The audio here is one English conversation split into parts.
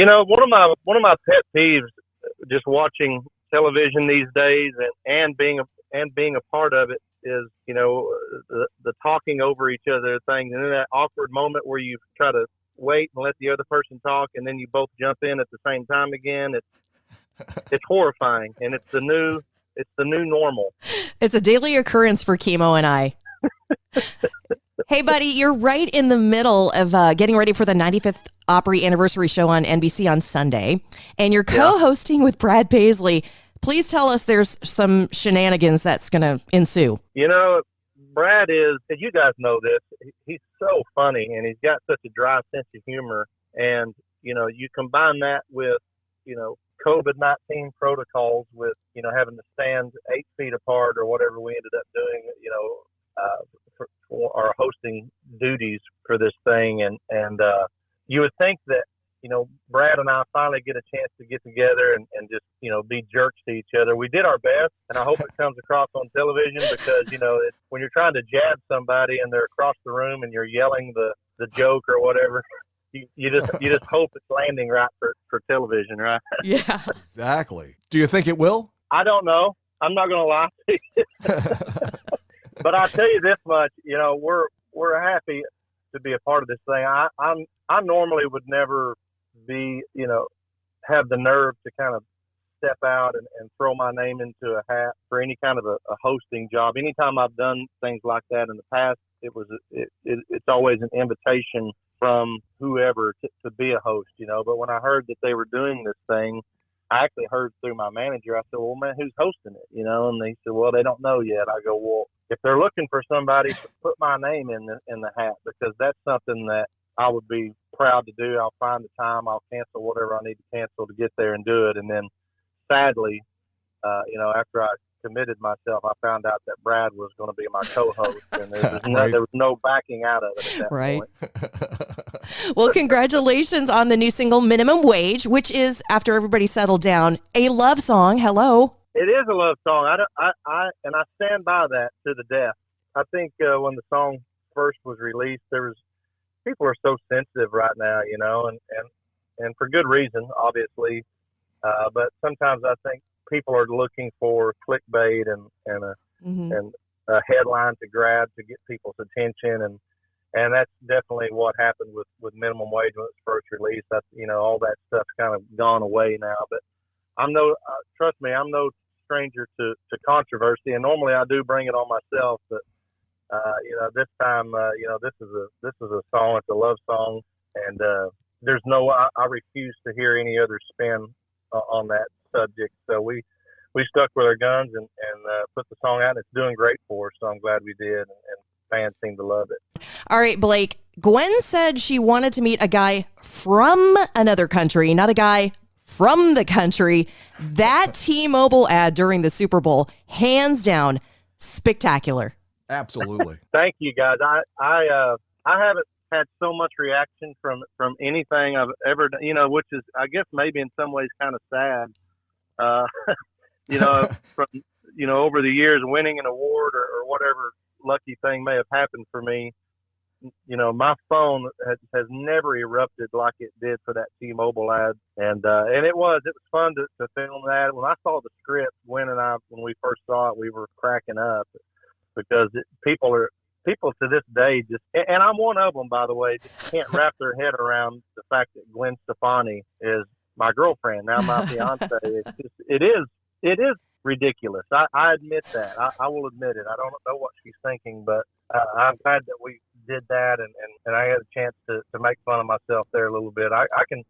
One of my pet peeves, just watching television these days, and being a part of it, is the talking over each other thing, and then that awkward moment where you try to wait and let the other person talk, and then you both jump in at the same time again. It's horrifying, and it's the new normal. It's a daily occurrence for Kimo and I. Hey, buddy, you're right in the middle of getting ready for the 95th Opry anniversary show on NBC on Sunday, and you're co-hosting with Brad Paisley. Please tell us there's some shenanigans that's going to ensue. Brad is, and you guys know this, he's so funny, and he's got such a dry sense of humor, and, you combine that with, COVID-19 protocols with, having to stand 8 feet apart or whatever we ended up doing, for our hosting duties for this thing. And you would think that, Brad and I finally get a chance to get together and just, be jerks to each other. We did our best, and I hope it comes across on television because, when you're trying to jab somebody and they're across the room and you're yelling the joke or whatever, you just hope it's landing right for television, right? Yeah. Exactly. Do you think it will? I don't know. I'm not going to lie to you. But I'll tell you this much, we're happy to be a part of this thing. I normally would never be, have the nerve to kind of step out and throw my name into a hat for any kind of a hosting job. Anytime I've done things like that in the past, it's always an invitation from whoever to be a host, But when I heard that they were doing this thing, I actually heard through my manager. I said, "Well, man, who's hosting it?" And they said, "Well, they don't know yet." I go, "Well, if they're looking for somebody, put my name in the hat, because that's something that I would be proud to do. I'll find the time. I'll cancel whatever I need to cancel to get there and do it." And then, sadly, after I committed myself, I found out that Brad was going to be my co-host, and there was no backing out of it at that point. Well, congratulations on the new single Minimum Wage, which is, after everybody settled down, a love song. Hello. It is a love song. I stand by that to the death. I think when the song first was released, people are so sensitive right now, and for good reason, obviously. But sometimes I think people are looking for clickbait and a headline to grab to get people's attention, and that's definitely what happened with Minimum Wage when it was first released. That's all that stuff's kind of gone away now. But trust me, I'm no stranger to controversy, and normally I do bring it on myself. But this time, this is a song. It's a love song, and I refuse to hear any other spin on that subject. So we stuck with our guns and put the song out, and it's doing great for us. So I'm glad we did, and fans seem to love it. All right, Blake. Gwen said she wanted to meet a guy from another country, not a guy from the country. That T-Mobile ad during the Super Bowl, hands down, spectacular. Absolutely. Thank you, guys. I haven't had so much reaction from anything I've ever done, which is, I guess, maybe in some ways kind of sad. From over the years, winning an award or whatever lucky thing may have happened for me, my phone has never erupted like it did for that T-Mobile ad, and it was fun to film that. When I saw the script, Gwen and I, when we first saw it, we were cracking up because people to this day and I'm one of them, by the way, just can't wrap their head around the fact that Gwen Stefani is my girlfriend, now my fiance. It is ridiculous. I admit that. I will admit it. I don't know what she's thinking, but I'm glad that we did that, and I had a chance to make fun of myself there a little bit. I can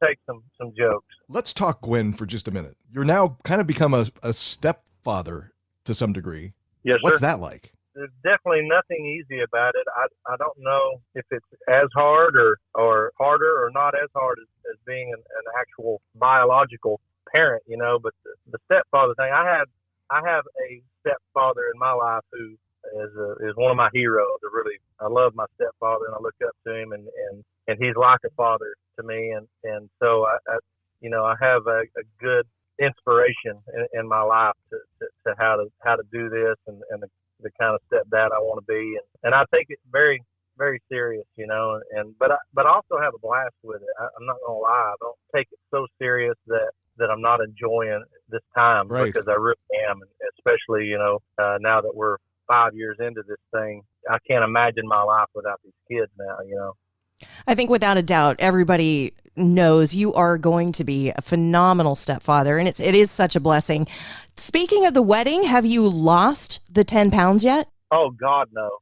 take some jokes. Let's talk Gwen for just a minute. You're now kind of become a stepfather to some degree. Yes, What's sir. that like? There's definitely nothing easy about it. I don't know if it's as hard or harder or not as hard as being an actual biological parent, but the stepfather thing, I have a stepfather in my life who is one of my heroes. I love my stepfather, and I look up to him, and he's like a father to me, and so I have a good inspiration in my life to how to do this and the kind of stepdad I want to be, and I take it very very serious, but I also have a blast with it. I'm not gonna lie, I don't take it so serious that I'm not enjoying this time, Right. because I really am, and especially now that we're 5 years into this thing. I can't imagine my life without these kids now. I think without a doubt, everybody knows you are going to be a phenomenal stepfather, and it is such a blessing. Speaking of the wedding, have you lost the 10 pounds yet? Oh God, no.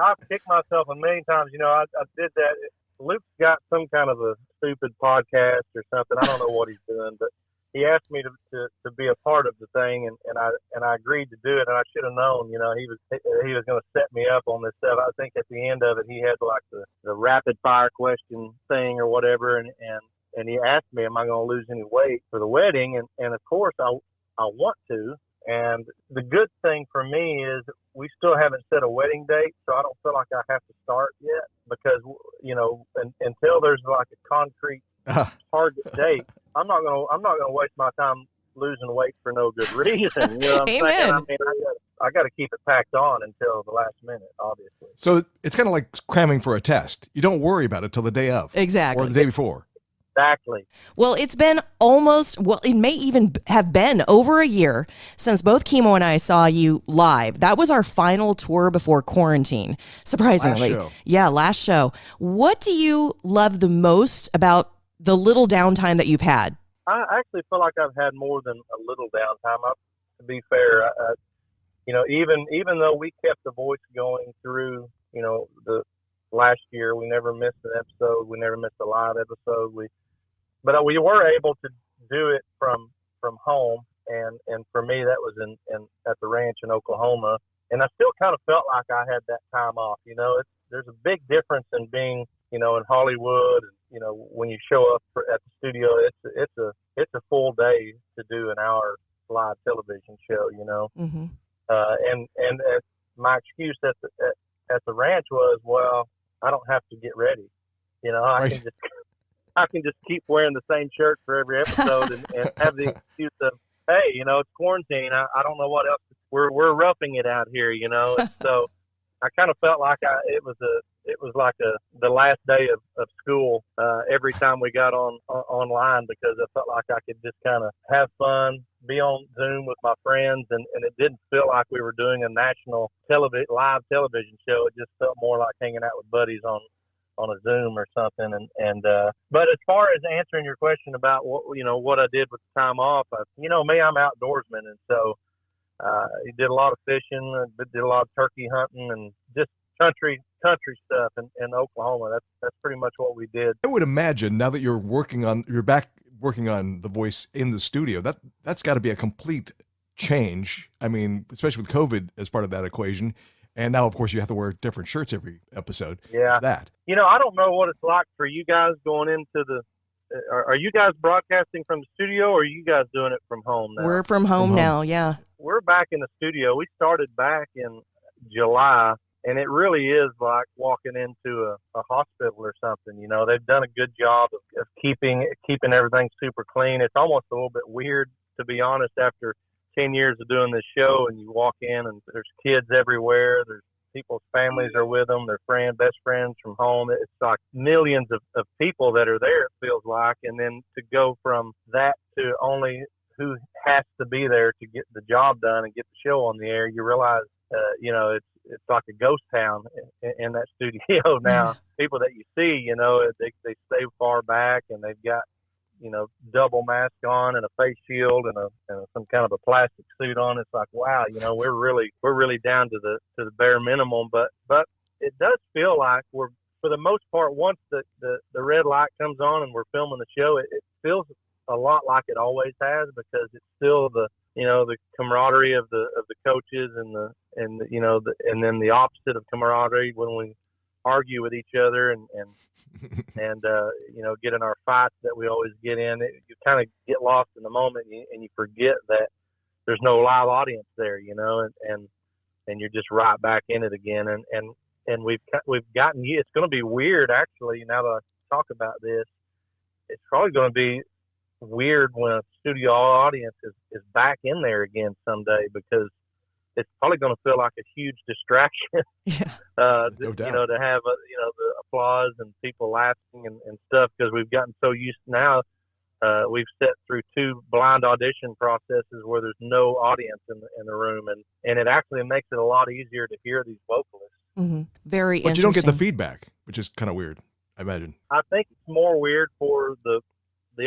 I've kicked myself a million times. I did that. Luke's got some kind of a stupid podcast or something. I don't know what he's doing, but he asked me to be a part of the thing, and I agreed to do it. And I should have known, he was going to set me up on this stuff. I think at the end of it, he had like the rapid fire question thing or whatever, and he asked me, am I going to lose any weight for the wedding? And of course I want to. And the good thing for me is we still haven't set a wedding date, so I don't feel like I have to start yet, because until there's like a concrete target date, I'm not gonna waste my time losing weight for no good reason. You know what I'm saying? I mean, I got to keep it packed on until the last minute, obviously. So it's kind of like cramming for a test. You don't worry about it till the day of, exactly, or the day before. Exactly. Well, it's been it may even have been over a year since both Kimo and I saw you live. That was our final tour before quarantine, surprisingly. Last show. Yeah, last show. What do you love the most about the little downtime that you've had? I actually feel like I've had more than a little downtime. To be fair, even though we kept the voice going through, the last year, we never missed an episode. We never missed a live episode. But we were able to do it from home, and for me that was in at the ranch in Oklahoma, and I still kind of felt like I had that time off. There's a big difference in being in Hollywood, and when you show up at the studio, it's a full day to do an hour live television show. Mm-hmm. And my excuse at the ranch was, well, I don't have to get ready. Right. I can just keep wearing the same shirt for every episode and have the excuse of, hey, it's quarantine. I don't know what else. We're roughing it out here, And so I kind of felt like it was like the last day of school every time we got online, because I felt like I could just kind of have fun, be on Zoom with my friends, and it didn't feel like we were doing a national live television show. It just felt more like hanging out with buddies on a Zoom or something. But as far as answering your question about what I did with the time off, me, I'm outdoorsman, and so he did a lot of fishing, did a lot of turkey hunting, and just country stuff in Oklahoma. That's pretty much what we did. I would imagine now that you're back working on the voice in the studio, that's got to be a complete change. I mean, especially with COVID as part of that equation. And now, of course, you have to wear different shirts every episode. Yeah. That. I don't know what it's like for you guys going into are you guys broadcasting from the studio, or are you guys doing it from home now? We're from home now, yeah. We're back in the studio. We started back in July, and it really is like walking into a hospital or something. They've done a good job of keeping everything super clean. It's almost a little bit weird, to be honest, after 10 years of doing this show, and you walk in and there's kids everywhere. There's people's families are with them, their best friends from home. It's like millions of people that are there, it feels like. And then to go from that to only who has to be there to get the job done and get the show on the air, you realize, it's like a ghost town in that studio now. People that you see, they stay far back, and they've got, double mask on and a face shield and some kind of a plastic suit on. It's like, wow, we're really down to the bare minimum, but it does feel like we're, for the most part, once the red light comes on and we're filming the show, it feels a lot like it always has, because it's still the camaraderie of the coaches and then the opposite of camaraderie when we argue with each other and get in our fights that we always get in. You kind of get lost in the moment, and you forget that there's no live audience there, and you're just right back in it again. And we've gotten, it's going to be weird, actually, now that I talk about this. It's probably going to be weird when a studio audience is back in there again someday, because it's probably going to feel like a huge distraction. Yeah. No doubt. You know, to have the applause and people laughing and stuff, because we've gotten so used now. We've sat through 2 blind audition processes where there's no audience in the room, and it actually makes it a lot easier to hear these vocalists. Mm-hmm. Very But interesting. you don't get the feedback, which is kind of weird, I imagine. I think it's more weird for the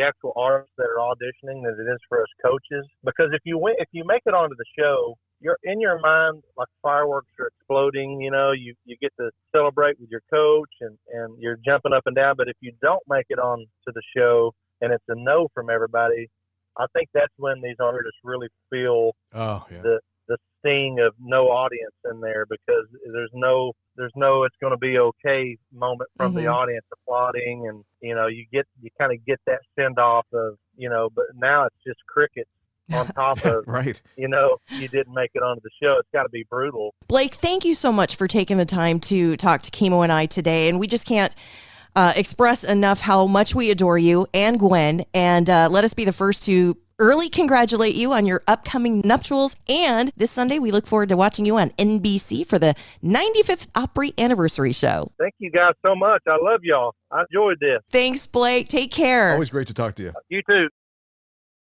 actual artists that are auditioning than it is for us coaches, because if you make it onto the show, you're in your mind like fireworks are exploding. You know, you get to celebrate with your coach and you're jumping up and down. But if you don't make it on to the show and it's a no from everybody, I think that's when these artists really feel the sting of no audience in there, because there's no it's going to be okay moment from the audience applauding, and you kind of get that send off of, but now it's just crickets on top of right. You didn't make it onto the show. It's got to be brutal. Blake, thank you so much for taking the time to talk to Kimo and I today, and we just can't express enough how much we adore you and Gwen, and let us be the first to early congratulate you on your upcoming nuptials. And this Sunday, we look forward to watching you on NBC for the 95th Opry anniversary show. Thank you guys so much. I love y'all. I enjoyed this. Thanks, Blake. Take care. Always great to talk to you. You too.